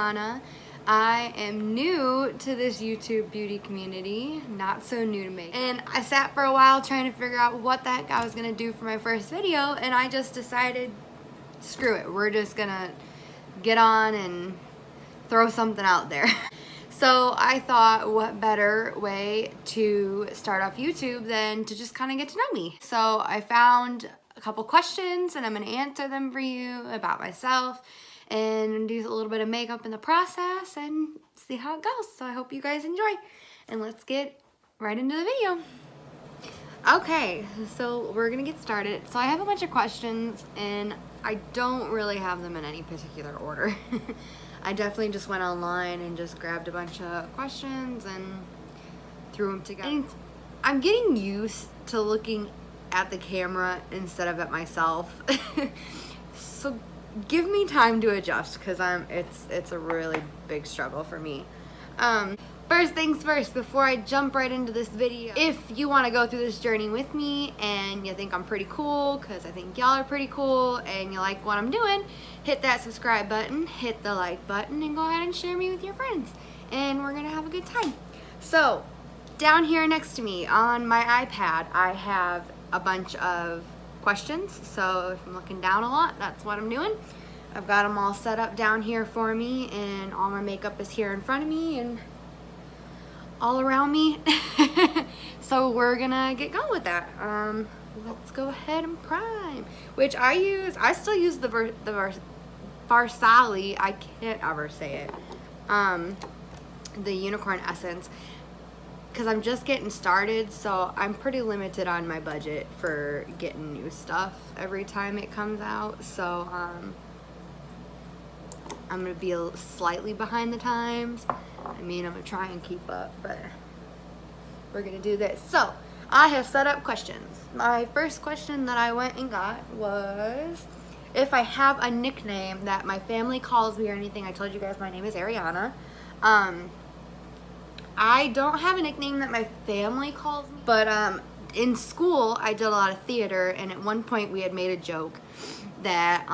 Ariana. I am new to this YouTube beauty community, not so new to me. And I sat for a while trying to figure out what the heck I was gonna do for my first video, and I just decided, screw it, we're just gonna get on and throw something out there. So I thought, what better way to start off YouTube than to just kind of get to know me. So I found a couple questions and I'm gonna answer them for you about myself and do a little bit of makeup in the process and see how it goes. So I hope you guys enjoy, and let's get right into the video. Okay, so we're gonna get started. So I have a bunch of questions and I don't really have them in any particular order. I definitely just went online and just grabbed a bunch of questions and threw them together. And I'm getting used to looking at the camera instead of at myself. So give me time to adjust, because it's a really big struggle for me. First things first, before I jump right into this video, if you want to go through this journey with me and you think I'm pretty cool, because I think y'all are pretty cool, and you like what I'm doing, hit that subscribe button, hit the like button, and go ahead and share me with your friends, and we're gonna have a good time. So down here next to me on my iPad, I have a bunch of questions. So if I'm looking down a lot, that's what I'm doing. I've got them all set up down here for me, and all my makeup is here in front of me and all around me. So we're gonna get going with that. Let's go ahead and prime, which I still use the Farsali, I can't ever say it, the Unicorn Essence, because I'm just getting started, so I'm pretty limited on my budget for getting new stuff every time it comes out. So I'm gonna be slightly behind the times. I mean, I'm gonna try and keep up, but we're gonna do this. So I have set up questions. My first question that I went and got was if I have a nickname that my family calls me or anything. I told you guys my name is Ariana. I don't have a nickname that my family calls me, but in school I did a lot of theater, and at one point we had made a joke that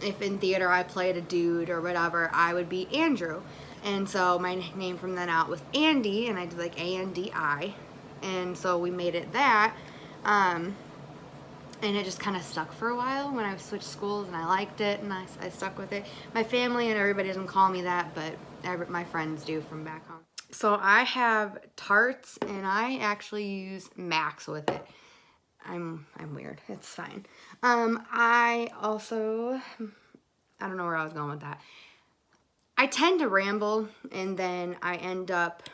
if in theater I played a dude or whatever, I would be Andrew. And so my nickname from then out was Andy, and I did like A-N-D-I, and so we made it that, and it just kind of stuck for a while when I switched schools, and I liked it, and I stuck with it. My family and everybody doesn't call me that, but my friends do from back home. So I have Tarts, and I actually use Max with it. I'm weird. It's fine. I don't know where I was going with that. I tend to ramble, and then I end up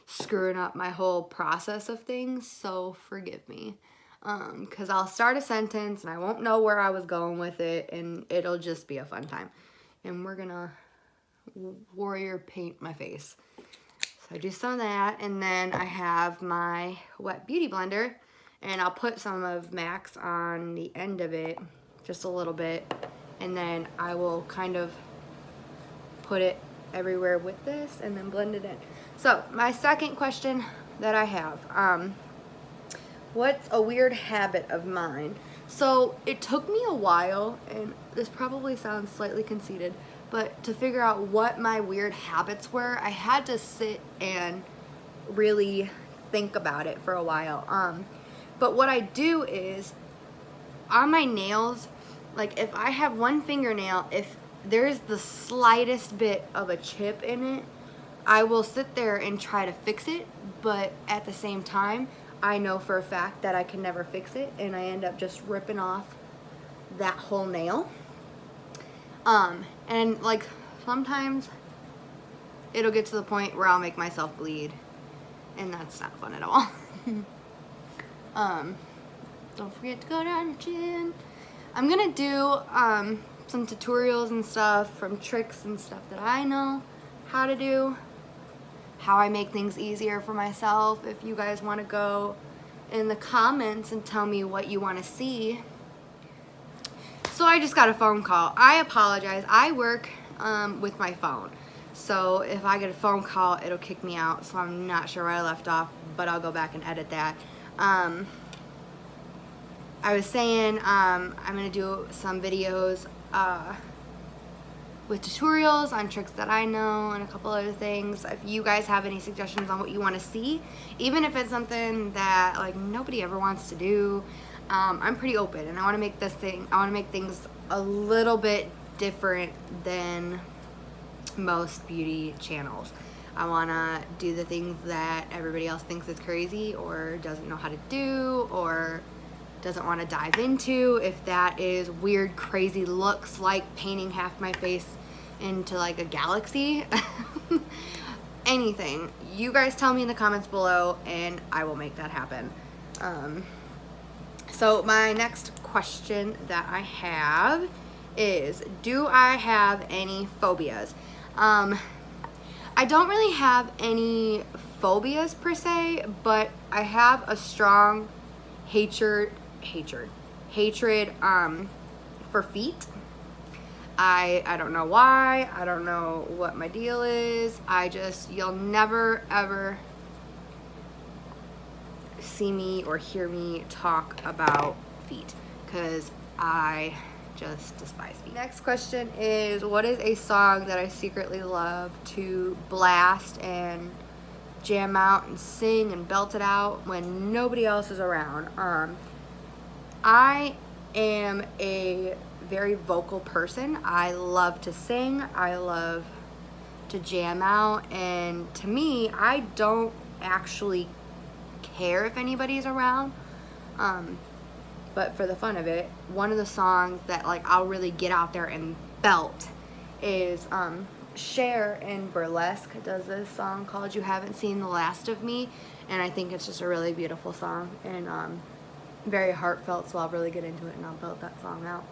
screwing up my whole process of things, so forgive me. Because I'll start a sentence, and I won't know where I was going with it, and it'll just be a fun time. And we're gonna warrior paint my face. So I do some of that, and then I have my wet beauty blender, and I'll put some of Max on the end of it, just a little bit, and then I will kind of put it everywhere with this and then blend it in. So my second question that I have, what's a weird habit of mine? So it took me a while, and this probably sounds slightly conceited, but to figure out what my weird habits were, I had to sit and really think about it for a while. But what I do is, on my nails, like if I have one fingernail, if there's the slightest bit of a chip in it, I will sit there and try to fix it, but at the same time, I know for a fact that I can never fix it, and I end up just ripping off that whole nail. And like sometimes it'll get to the point where I'll make myself bleed, and that's not fun at all. Don't forget to go down your chin. I'm gonna do some tutorials and stuff from tricks and stuff that I know how to do, how I make things easier for myself. If you guys want to go in the comments and tell me what you want to see. So I just got a phone call. I apologize. I work with my phone, so if I get a phone call, it'll kick me out, so I'm not sure where I left off, but I'll go back and edit that. I was saying I'm gonna do some videos with tutorials on tricks that I know and a couple other things. If you guys have any suggestions on what you want to see, even if it's something that like nobody ever wants to do, I'm pretty open, and I want to make things a little bit different than most beauty channels. I want to do the things that everybody else thinks is crazy or doesn't know how to do or doesn't want to dive into. If that is weird, crazy looks like painting half my face into like a galaxy, anything. You guys tell me in the comments below and I will make that happen. So my next question that I have is, do I have any phobias? I don't really have any phobias per se, but I have a strong hatred for feet. I don't know why. I don't know what my deal is. You'll never ever see me or hear me talk about feet because I just despise feet. Next question is, what is a song that I secretly love to blast and jam out and sing and belt it out when nobody else is around? I am a very vocal person. I love to sing. I love to jam out, and to me, I don't actually care if anybody's around. But for the fun of it, one of the songs that like I'll really get out there and belt is Cher in Burlesque does this song called You Haven't Seen the Last of Me, and I think it's just a really beautiful song and very heartfelt, so I'll really get into it and I'll belt that song out.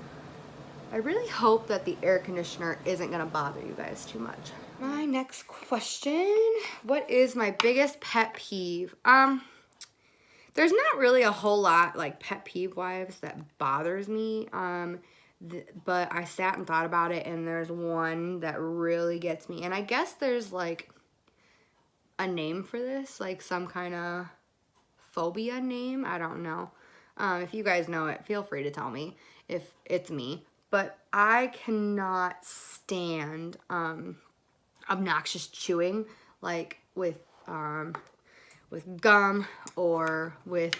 I really hope that the air conditioner isn't gonna bother you guys too much. My next question, what is my biggest pet peeve? There's not really a whole lot like pet peeve wise that bothers me, but I sat and thought about it, and there's one that really gets me, and I guess there's like a name for this, like some kind of phobia name, I don't know. If you guys know it, feel free to tell me if it's me, but I cannot stand obnoxious chewing, like with gum or with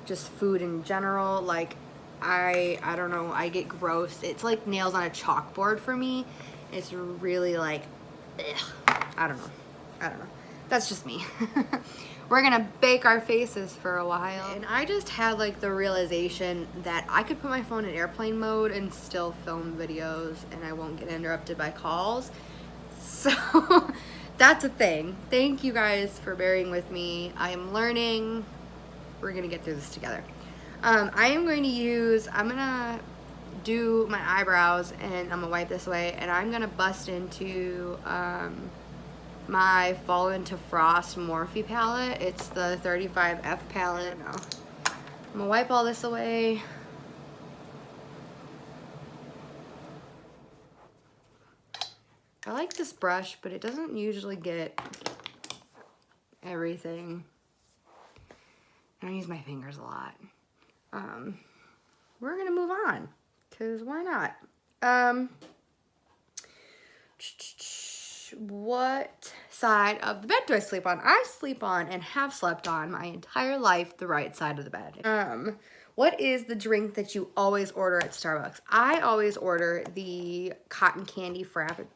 just food in general. Like I don't know, I get gross. It's like nails on a chalkboard for me. It's really like, ugh. I don't know. That's just me. We're gonna bake our faces for a while. And I just had like the realization that I could put my phone in airplane mode and still film videos and I won't get interrupted by calls. So that's a thing. Thank you guys for bearing with me. I am learning. We're gonna get through this together. I'm gonna do my eyebrows and I'm gonna wipe this away, and I'm gonna bust into my Fall into Frost Morphe palette. It's the 35F palette. No. I'm gonna wipe all this away. I like this brush, but it doesn't usually get everything. I use my fingers a lot. We're gonna move on, cause why not? What side of the bed do I sleep on? I sleep on and have slept on my entire life the right side of the bed. What is the drink that you always order at Starbucks? I always order the cotton candy frap.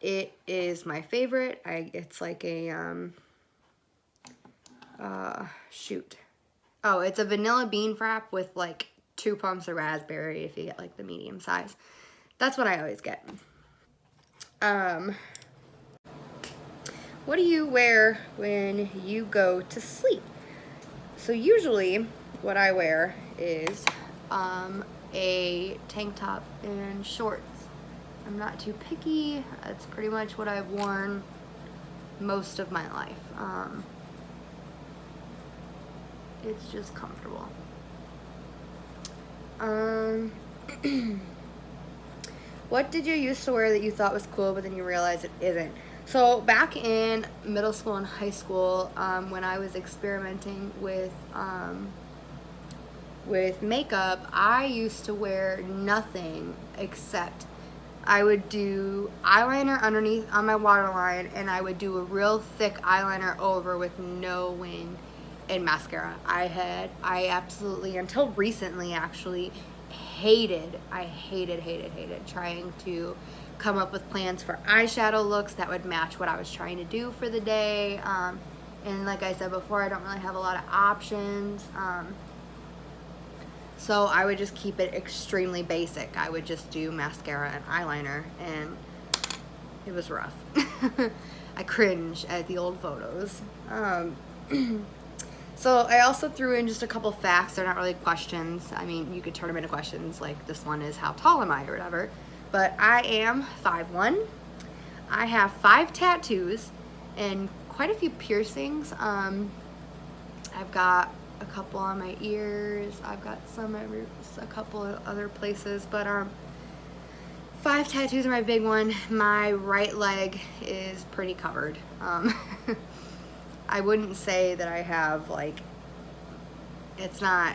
It is my favorite. It's like a it's a vanilla bean frap with like 2 pumps of raspberry if you get like the medium size. That's what I always get. What do you wear when you go to sleep? So usually what I wear is a tank top and shorts. I'm not too picky. That's pretty much what I've worn most of my life. It's just comfortable. What did you used to wear that you thought was cool but then you realized it isn't? So back in middle school and high school, when I was experimenting with with makeup, I used to wear nothing except I would do eyeliner underneath on my waterline, and I would do a real thick eyeliner over with no wing and mascara. I absolutely, until recently actually, hated trying to come up with plans for eyeshadow looks that would match what I was trying to do for the day. And like I said before, I don't really have a lot of options. So I would just keep it extremely basic. I would just do mascara and eyeliner, and it was rough. I cringe at the old photos. So I also threw in just a couple facts. They're not really questions. I mean, you could turn them into questions, like this one is how tall am I or whatever. But I am 5'1". I have 5 tattoos and quite a few piercings. I've got a couple on my ears. I've got a couple of other places, but 5 tattoos are my big one. My right leg is pretty covered. I wouldn't say that I have, like, it's not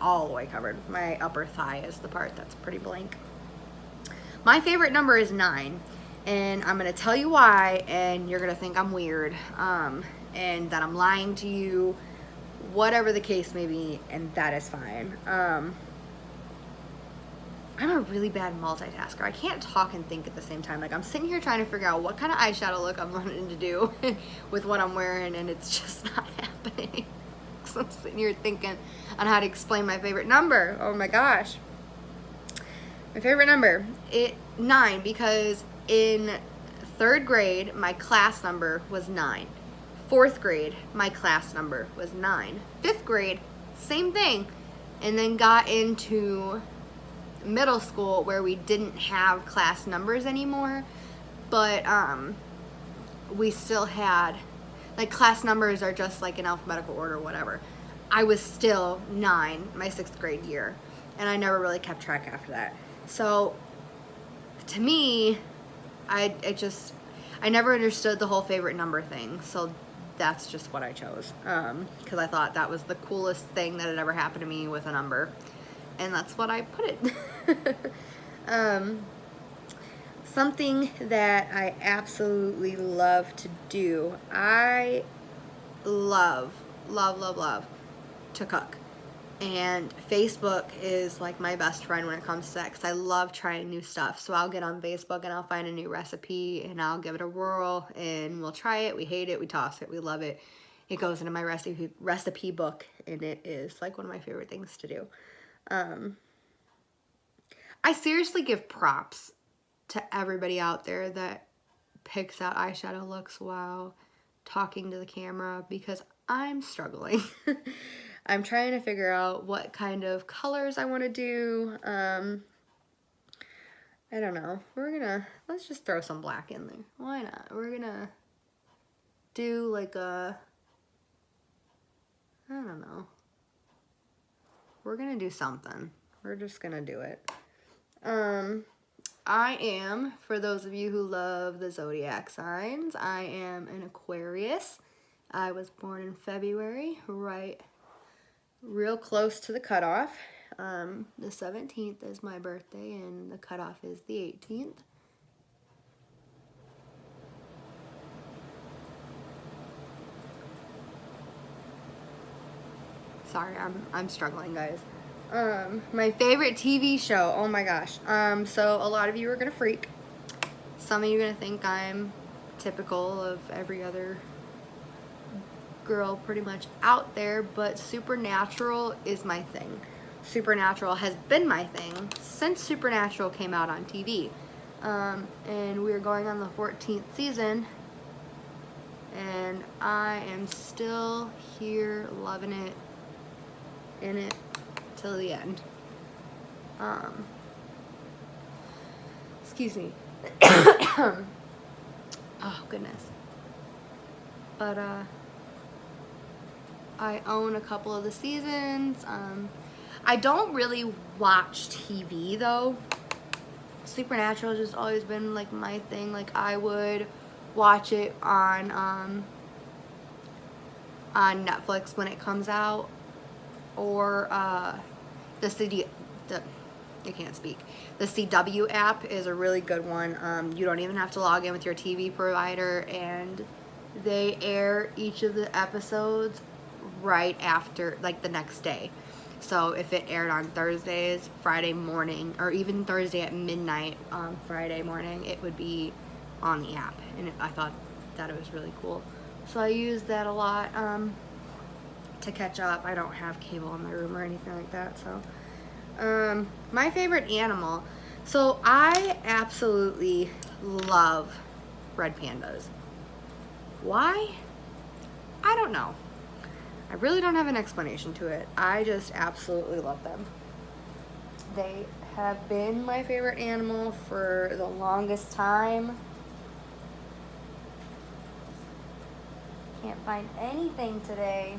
all the way covered. My upper thigh is the part that's pretty blank. My favorite number is 9, and I'm gonna tell you why, and you're gonna think I'm weird, and that I'm lying to you, whatever the case may be, and that is fine. I'm a really bad multitasker. I can't talk and think at the same time. Like, I'm sitting here trying to figure out what kind of eyeshadow look I'm wanting to do with what I'm wearing, and it's just not happening. So I'm sitting here thinking on how to explain my favorite number. Oh my gosh. My favorite number, 9, because in 3rd grade, my class number was 9. 4th grade, my class number was 9. 5th grade, same thing. And then got into middle school where we didn't have class numbers anymore, but we still had, like, class numbers are just like in alphabetical order, whatever. I was still 9 my 6th grade year, and I never really kept track after that. So to me, I never understood the whole favorite number thing, so that's just what I chose, because I thought that was the coolest thing that had ever happened to me with a number, and that's what I put it. Something that I absolutely love to do, I love to cook. And Facebook is like my best friend when it comes to that, because I love trying new stuff. So I'll get on Facebook and I'll find a new recipe and I'll give it a whirl, and we'll try it, we hate it, we toss it, we love it. It goes into my recipe book, and it is like one of my favorite things to do. I seriously give props to everybody out there that picks out eyeshadow looks while talking to the camera, because I'm struggling. I'm trying to figure out what kind of colors I want to do. I don't know. Let's just throw some black in there. Why not? We're gonna do like I don't know. We're gonna do something. We're just gonna do it. I am, for those of you who love the zodiac signs, I am an Aquarius. I was born in February, real close to the cutoff. The 17th is my birthday, and the cutoff is the 18th. Sorry, I'm struggling, guys. My favorite TV show, oh my gosh. So a lot of you are gonna freak. Some of you are gonna think I'm typical of every other girl pretty much out there, but Supernatural is my thing. Supernatural has been my thing since Supernatural came out on TV. And we're going on the 14th season, and I am still here loving it, in it till the end. Excuse me. Oh goodness. But I own a couple of the seasons. I don't really watch TV though. Supernatural has just always been like my thing. Like, I would watch it on Netflix when it comes out, or the I can't speak. The CW app is a really good one. You don't even have to log in with your TV provider, and they air each of the episodes right after, like the next day. So if it aired on Thursdays, Friday morning, or even Thursday at midnight Friday morning, it would be on the app. And I thought that it was really cool. So I use that a lot to catch up. I don't have cable in my room or anything like that. So my favorite animal. So I absolutely love red pandas. Why? I don't know. I really don't have an explanation to it. I just absolutely love them. They have been my favorite animal for the longest time. Can't find anything today.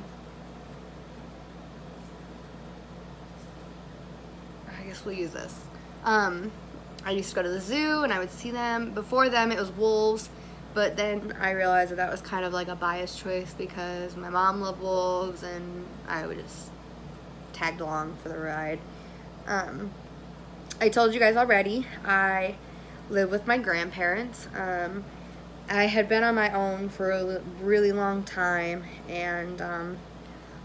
I guess we'll use this. I used to go to the zoo and I would see them. Before them it was wolves. But then I realized that was kind of like a biased choice because my mom loved wolves and I would just tagged along for the ride. I told you guys already, I live with my grandparents. I had been on my own for a really long time, and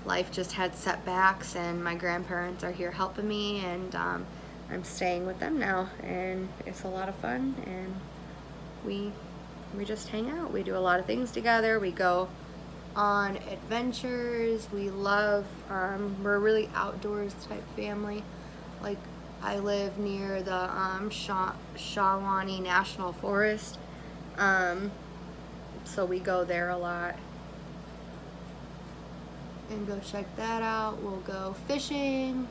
life just had setbacks, and my grandparents are here helping me, and I'm staying with them now, and it's a lot of fun, and we just hang out. We do a lot of things together. We go on adventures. We love, we're a really outdoors type family. Like, I live near the Shawnee National Forest, so we go there a lot and go check that out. We'll go fishing,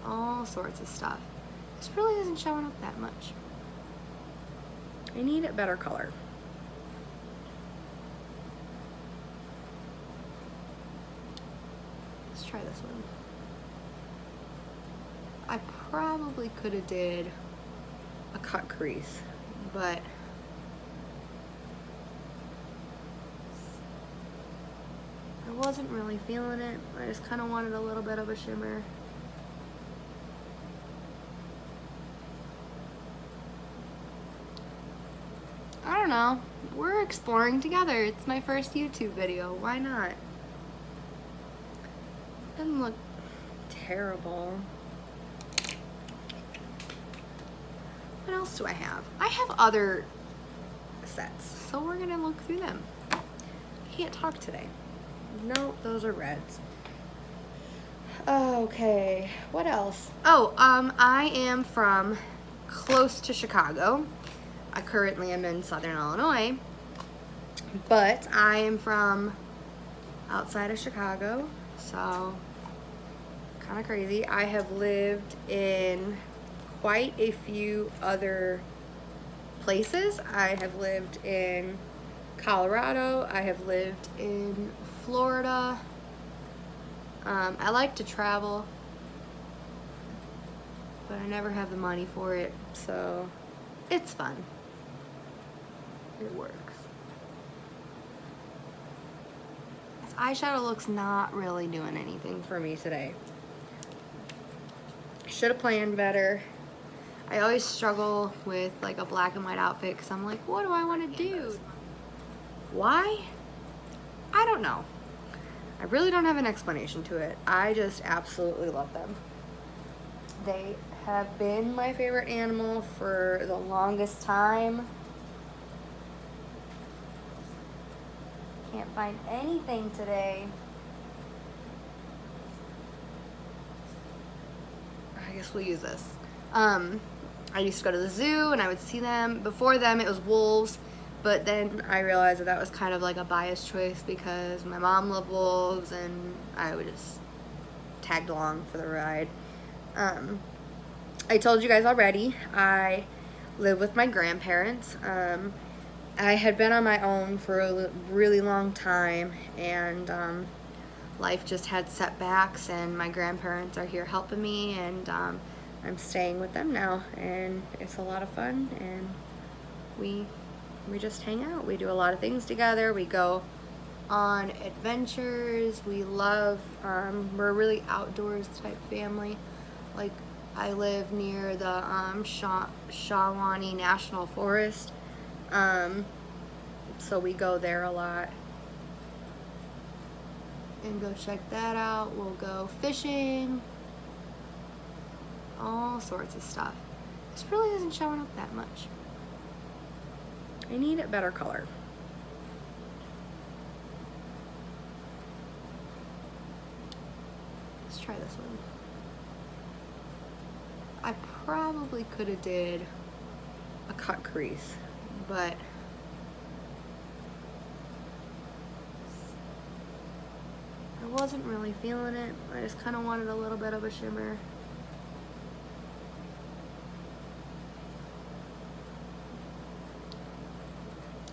all sorts of stuff. This really isn't showing up that much. I need a better color. Let's try this one. I probably could have did a cut crease, but I wasn't really feeling it. I just kind of wanted a little bit of a shimmer. I don't know. We're exploring together. It's my first YouTube video. Why not? Doesn't look terrible. What else do I have? I have other sets, so we're gonna look through them. I can't talk today. No, those are reds. Okay, what else? Oh, I am from close to Chicago. I currently am in Southern Illinois, but I am from outside of Chicago, so kind of crazy. I have lived in quite a few other places. I have lived in Colorado. I have lived in Florida. I like to travel, but I never have the money for it, so it's fun. It works. This eyeshadow looks not really doing anything for me today. Should have planned better. I always struggle with like a black and white outfit because I'm like, what do I want to do? Why? I don't know. I really don't have an explanation to it. I just absolutely love them. They have been my favorite animal for the longest time. Can't find anything today. I guess we'll use this. I used to go to the zoo and I would see them. Before them it was wolves, but then I realized that was kind of like a biased choice because my mom loved wolves and I would just tagged along for the ride. I told you guys already, I live with my grandparents. I had been on my own for a really long time, and life just had setbacks, and my grandparents are here helping me, and I'm staying with them now, and it's a lot of fun, and we just hang out. We do a lot of things together. We go on adventures. We love, we're a really outdoors type family. Like, I live near the Shawnee National Forest, so we go there a lot and go check that out. We'll go fishing, all sorts of stuff. This really isn't showing up that much. I need a better color. Let's try this one. I probably could have did a cut crease, but I wasn't really feeling it. I just kind of wanted a little bit of a shimmer.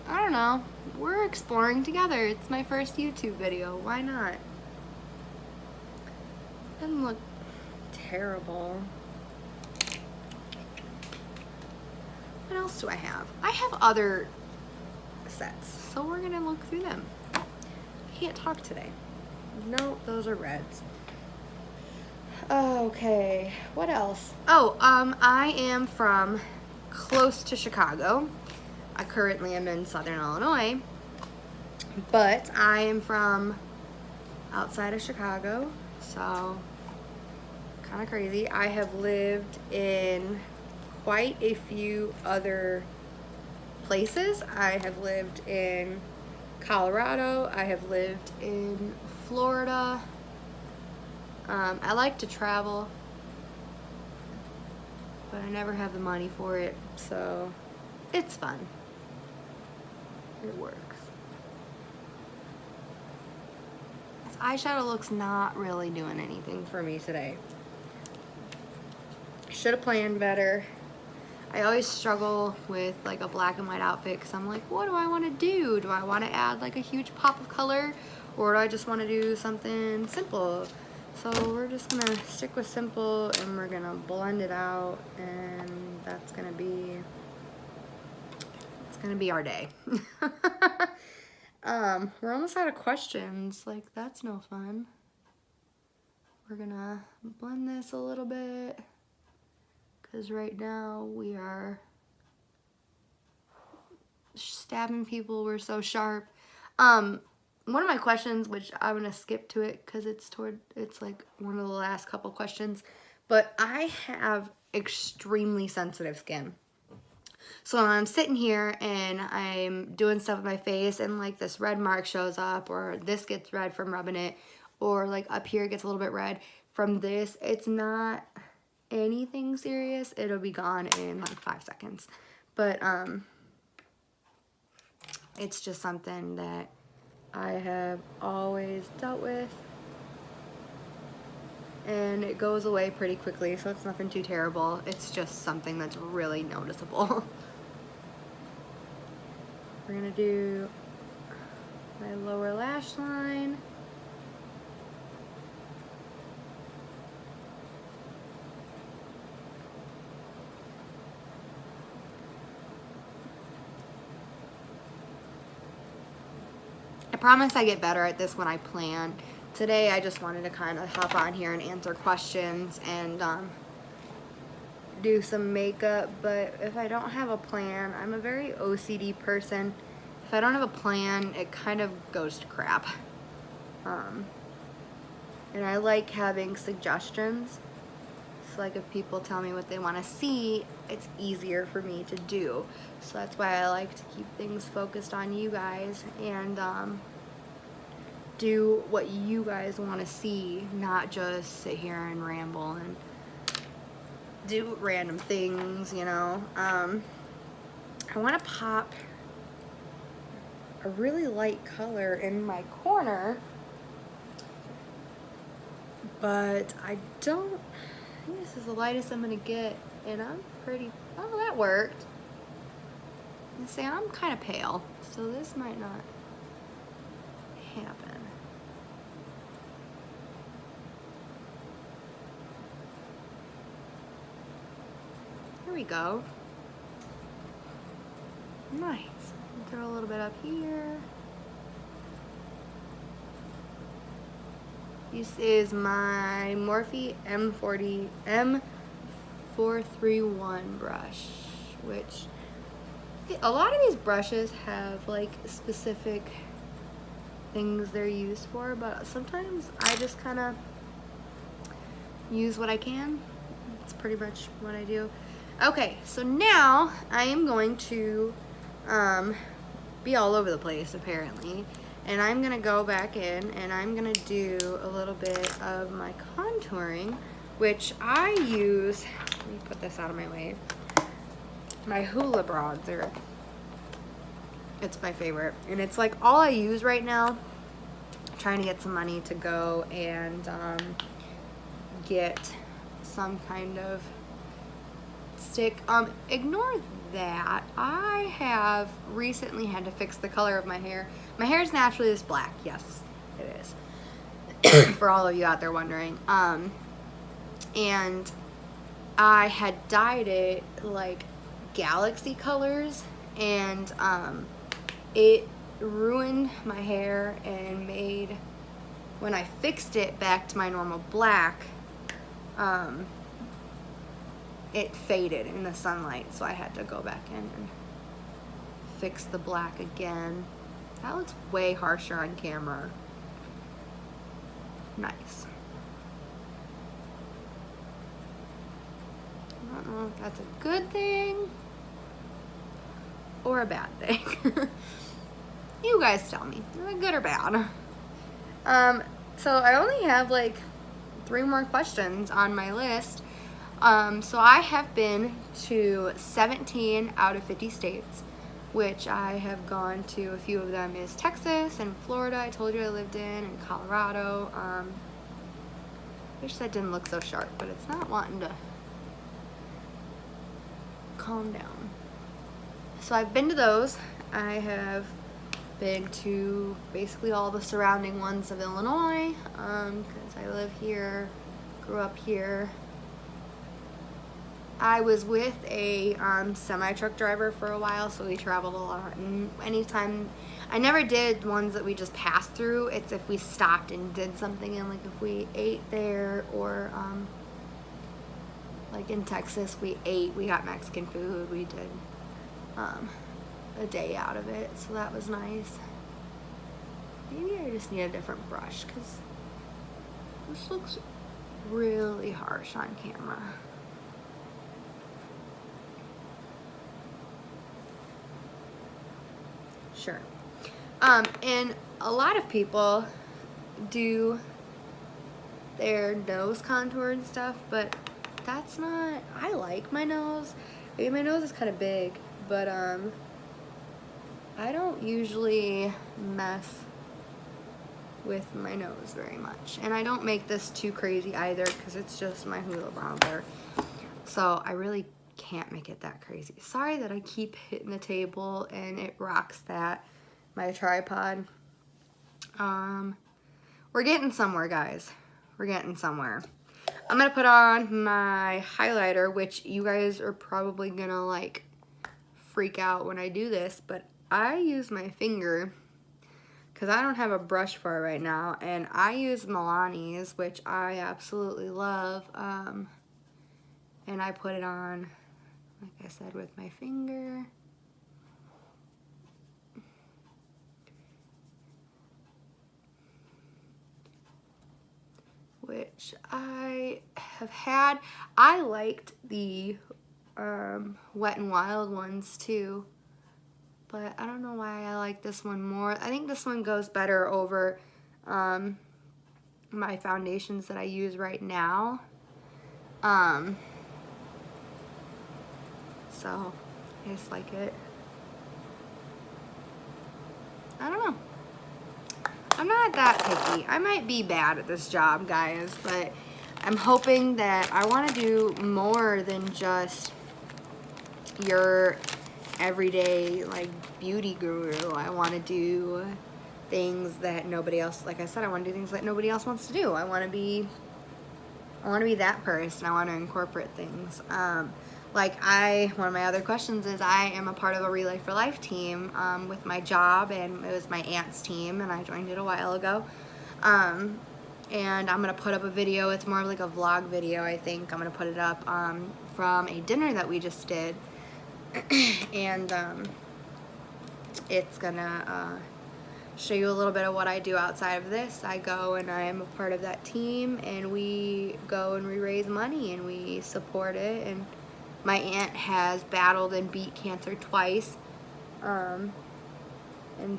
I don't know. We're exploring together. It's my first YouTube video. Why not? Doesn't look terrible. What else do I have? I have other sets, so we're gonna look through them. I can't talk today. No, those are reds. Okay, what else? Oh, I am from close to Chicago. I currently am in Southern Illinois, but I am from outside of Chicago, so kind of crazy. I have lived in quite a few other places. I have lived in Colorado. I have lived in Florida. I like to travel, but I never have the money for it, so it's fun. It works. This eyeshadow look's not really doing anything for me today. Should have planned better. I always struggle with like a black and white outfit because I'm like, what do I want to do? Do I want to add like a huge pop of color, or do I just want to do something simple? So we're just gonna stick with simple and we're gonna blend it out, and that's gonna be our day. We're almost out of questions. Like, that's no fun. We're gonna blend this a little bit because right now we are stabbing people. We're so sharp. One of my questions, which I'm gonna skip to it because it's like one of the last couple questions, but I have extremely sensitive skin. So when I'm sitting here and I'm doing stuff with my face and like this red mark shows up, or this gets red from rubbing it, or like up here it gets a little bit red from this, it's not anything serious. It'll be gone in like 5 seconds. But it's just something that I have always dealt with, and it goes away pretty quickly, so it's nothing too terrible. It's just something that's really noticeable. We're gonna do my lower lash line. I promise I get better at this when I plan. Today I just wanted to kind of hop on here and answer questions and do some makeup, but if I don't have a plan, I'm a very OCD person. If I don't have a plan, it kind of goes to crap. And I like having suggestions. So like if people tell me what they want to see, it's easier for me to do. So that's why I like to keep things focused on you guys and do what you guys want to see, not just sit here and ramble and do random things, you know. I want to pop a really light color in my corner, but I think this is the lightest I'm gonna get, and I'm pretty, oh, that worked. I say I'm kind of pale, so this might not happen. Here we go. Nice. Throw a little bit up here. This is my Morphe M40 M431 brush, which a lot of these brushes have like specific things they're used for, but sometimes I just kind of use what I can. It's pretty much what I do. Okay, so now I am going to be all over the place apparently, and I'm gonna go back in and I'm gonna do a little bit of my contouring, which I use, let me put this out of my way, my Hoola bronzer. It's my favorite, and it's like all I use right now. I'm trying to get some money to go and get some kind of stick. Ignore that. I have recently had to fix the color of my hair. My hair is naturally this black. Yes, it is. For all of you out there wondering. And I had dyed it like galaxy colors, and it ruined my hair and made, when I fixed it back to my normal black, it faded in the sunlight, so I had to go back in and fix the black again. That looks way harsher on camera. Nice. I don't know if that's a good thing or a bad thing. You guys tell me, is it good or bad? So I only have like 3 more questions on my list. So I have been to 17 out of 50 states, which I have gone to. A few of them is Texas and Florida. I told you I lived in, and Colorado. Wish that didn't look so sharp, but it's not wanting to calm down. So I've been to those. I have been to basically all the surrounding ones of Illinois, because I live here, grew up here. I was with a semi-truck driver for a while, so we traveled a lot, and anytime, I never did ones that we just passed through. It's if we stopped and did something, and like if we ate there, or like in Texas we got Mexican food, we did a day out of it, so that was nice. Maybe I just need a different brush, because this looks really harsh on camera. Sure. And a lot of people do their nose contour and stuff, but that's not, I like my nose. Maybe my nose is kind of big, but I don't usually mess with my nose very much. And I don't make this too crazy either, because it's just my Hoola bronzer. So I really can't make it that crazy. Sorry that I keep hitting the table and it rocks my tripod. We're getting somewhere, guys. We're getting somewhere. I'm gonna put on my highlighter, which you guys are probably gonna like freak out when I do this, but I use my finger because I don't have a brush for it right now, and I use Milani's, which I absolutely love, and I put it on, like I said, with my finger. Which I have had. I liked the Wet n Wild ones too, but I don't know why I like this one more. I think this one goes better over my foundations that I use right now. So I just like it. I don't know. I'm not that picky. I might be bad at this job, guys, but I'm hoping that I want to do more than just your everyday like beauty guru. I want to do things that nobody else, like I said, I want to do things that nobody else wants to do. I want to be that person. I want to incorporate things. One of my other questions is I am a part of a Relay for Life team with my job, and it was my aunt's team, and I joined it a while ago. and I'm gonna put up a video. It's more of like a vlog video, I think. I'm gonna put it up from a dinner that we just did. And it's gonna show you a little bit of what I do outside of this. I go and I am a part of that team, and we go and we raise money and we support it. And my aunt has battled and beat cancer twice, and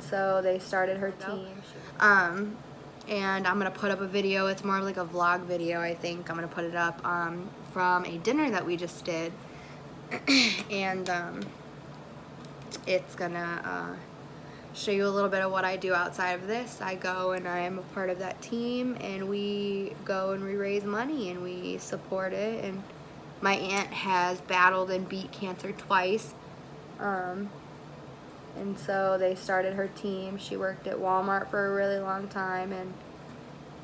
so they started her team. And I'm gonna put up a video. It's more of like a vlog video, I think. I'm gonna put it up from a dinner that we just did. And it's gonna show you a little bit of what I do outside of this. I go and I am a part of that team, and we go and we raise money and we support it. And my aunt has battled and beat cancer twice, and so they started her team. She worked at Walmart for a really long time, and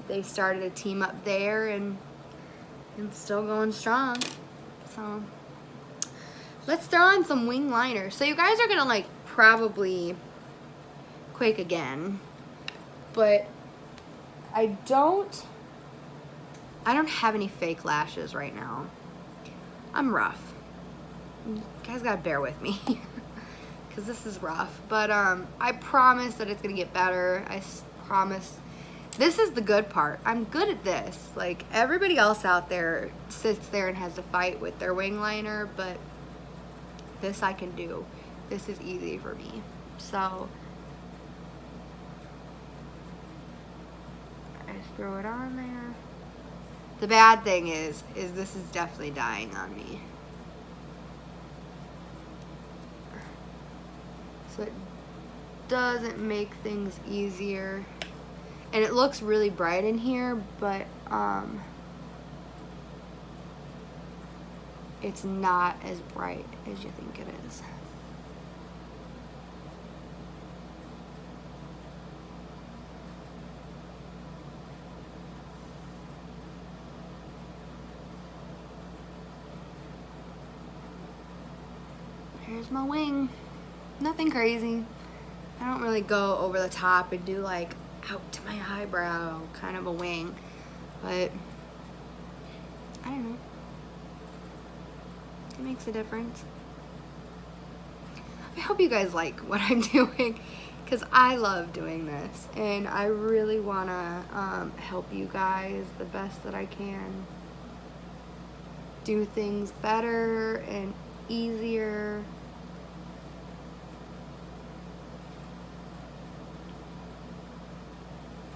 they started a team up there, and still going strong. So let's throw on some wing liner. So you guys are gonna like probably quake again, but I don't have any fake lashes right now. I'm rough. You guys gotta bear with me because this is rough, but I promise that it's gonna get better. I promise. This is the good part. I'm good at this. Like everybody else out there sits there and has to fight with their wing liner, but this I can do. This is easy for me. So I just throw it on there. The bad thing is this is definitely dying on me. So it doesn't make things easier. And it looks really bright in here, but it's not as bright as you think it is. Here's my wing. Nothing crazy. I don't really go over the top and do like out to my eyebrow kind of a wing, but I don't know. It makes a difference. I hope you guys like what I'm doing, because I love doing this, and I really want to help you guys the best that I can. Do things better and easier.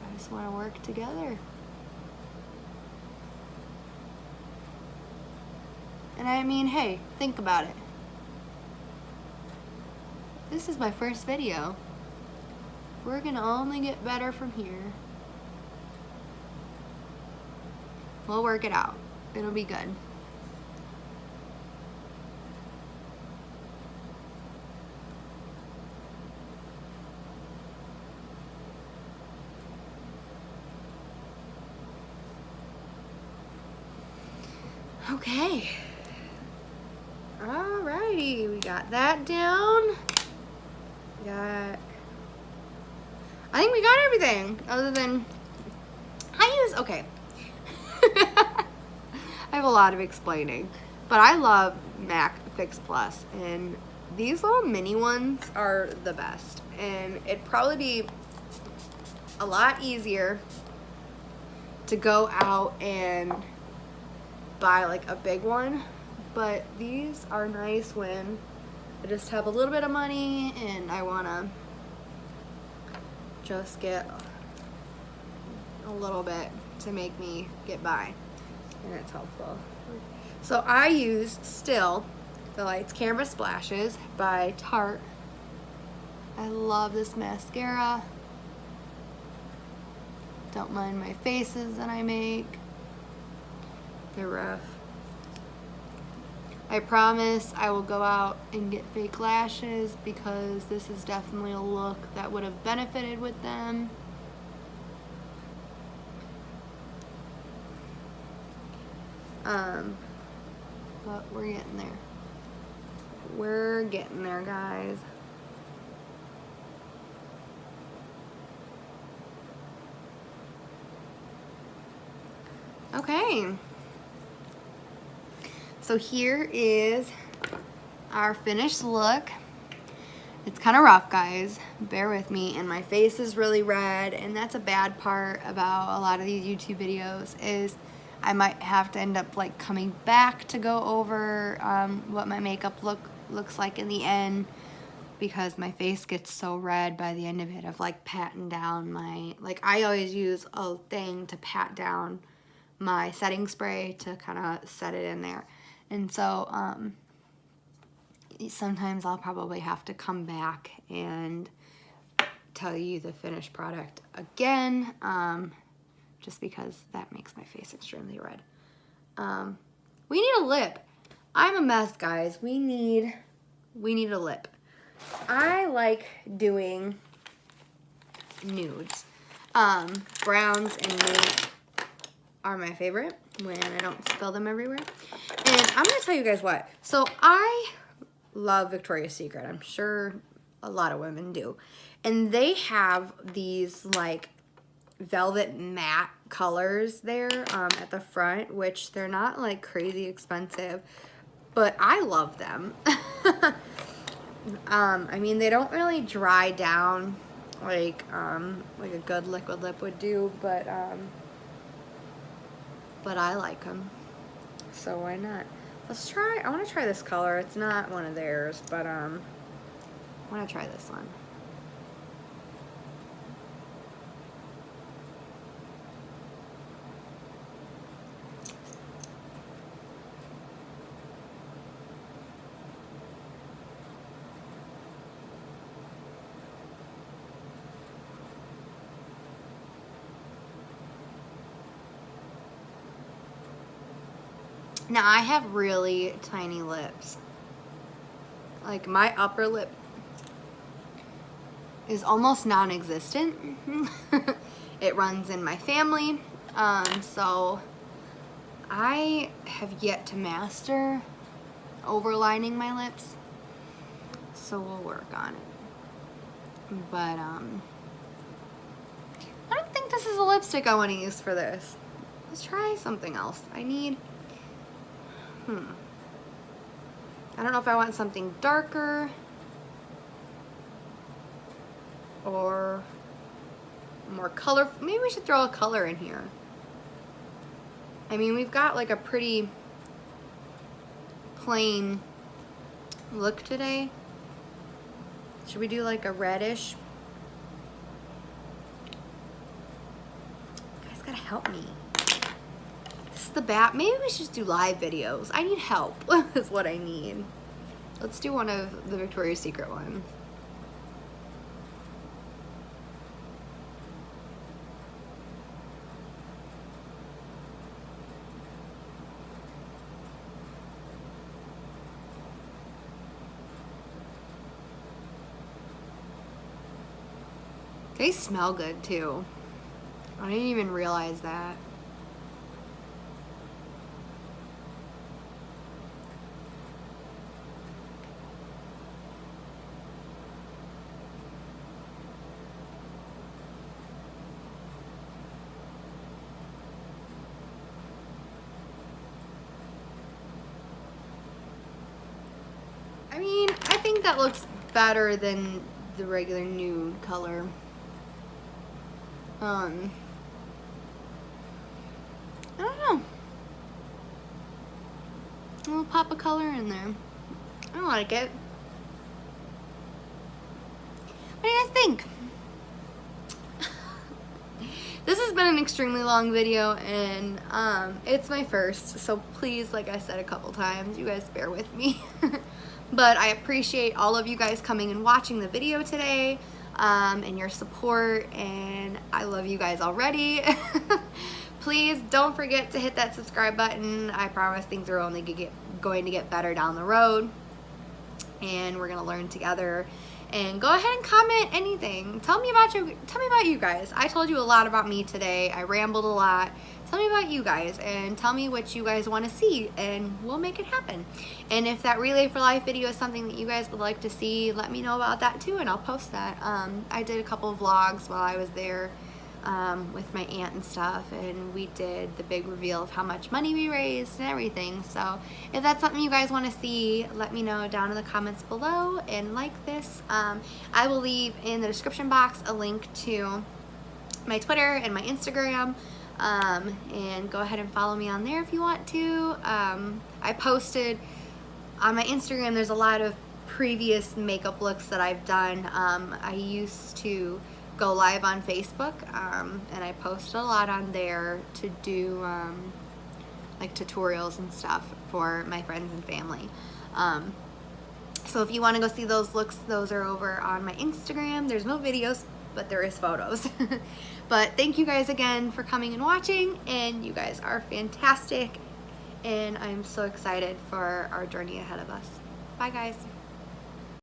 I just want to work together. And I mean, hey, think about it. This is my first video. We're gonna only get better from here. We'll work it out. It'll be good. Okay. Alrighty, we got that down. I think we got everything, other than okay. I have a lot of explaining, but I love MAC Fix Plus, and these little mini ones are the best, and it'd probably be a lot easier to go out and buy like a big one, but these are nice when I just have a little bit of money and I want to just get a little bit to make me get by, and it's helpful. So I use still the Lights Camera Splashes by Tarte. I love this mascara. Don't mind my faces that I make. They're rough. I promise I will go out and get fake lashes, because this is definitely a look that would have benefited with them. But we're getting there. We're getting there, guys. Okay. So here is our finished look. It's kind of rough, guys. Bear with me. And my face is really red, and that's a bad part about a lot of these YouTube videos is I might have to end up like coming back to go over what my makeup looks like in the end, because my face gets so red by the end of it of like patting down my, like I always use a thing to pat down my setting spray to kind of set it in there. And so sometimes I'll probably have to come back and tell you the finished product again, just because that makes my face extremely red. We need a lip. I'm a mess, guys. We need a lip. I like doing nudes. Browns and nudes are my favorite when I don't spill them everywhere. And I'm gonna tell you guys what. So I love Victoria's Secret. I'm sure a lot of women do. And they have these like velvet matte colors there at the front, which they're not like crazy expensive, but I love them. I mean, they don't really dry down like a good liquid lip would do, but I like them, so why not? Let's try. I want to try this color. It's not one of theirs, but I want to try this one. Now, I have really tiny lips. Like, my upper lip is almost non-existent. It runs in my family. So I have yet to master overlining my lips. So we'll work on it. But, I don't think this is a lipstick I want to use for this. Let's try something else. I don't know if I want something darker or more color. Maybe we should throw a color in here. I mean, we've got like a pretty plain look today. Should we do like a reddish? You guys gotta help me. The bat. Maybe we should just do live videos. I need help is what I need. Let's do one of the Victoria's Secret ones. They smell good too. I didn't even realize that. I mean, I think that looks better than the regular nude color. I don't know. We'll pop a color in there. I like it. What do you guys think? This has been an extremely long video, and it's my first, so please, like I said a couple times, you guys bear with me. But I appreciate all of you guys coming and watching the video today, and your support, and I love you guys already. Please don't forget to hit that subscribe button. I promise things are only going to get better down the road, and we're gonna learn together. And go ahead and comment anything. Tell me about you guys. I told you a lot about me today. I rambled a lot. Tell me about you guys, and tell me what you guys want to see, and we'll make it happen. And if that Relay for Life video is something that you guys would like to see, let me know about that too, and I'll post that. I did a couple of vlogs while I was there with my aunt and stuff, and we did the big reveal of how much money we raised and everything. So if that's something you guys want to see, let me know down in the comments below, and like this. I will leave in the description box a link to my Twitter and my Instagram, and go ahead and follow me on there if you want to. I posted on my Instagram, there's a lot of previous makeup looks that I've done. I used to go live on Facebook, and I post a lot on there to do like tutorials and stuff for my friends and family. So if you want to go see those looks, those are over on my Instagram. There's no videos, but there is photos. But thank you guys again for coming and watching, and you guys are fantastic, and I'm so excited for our journey ahead of us. Bye guys.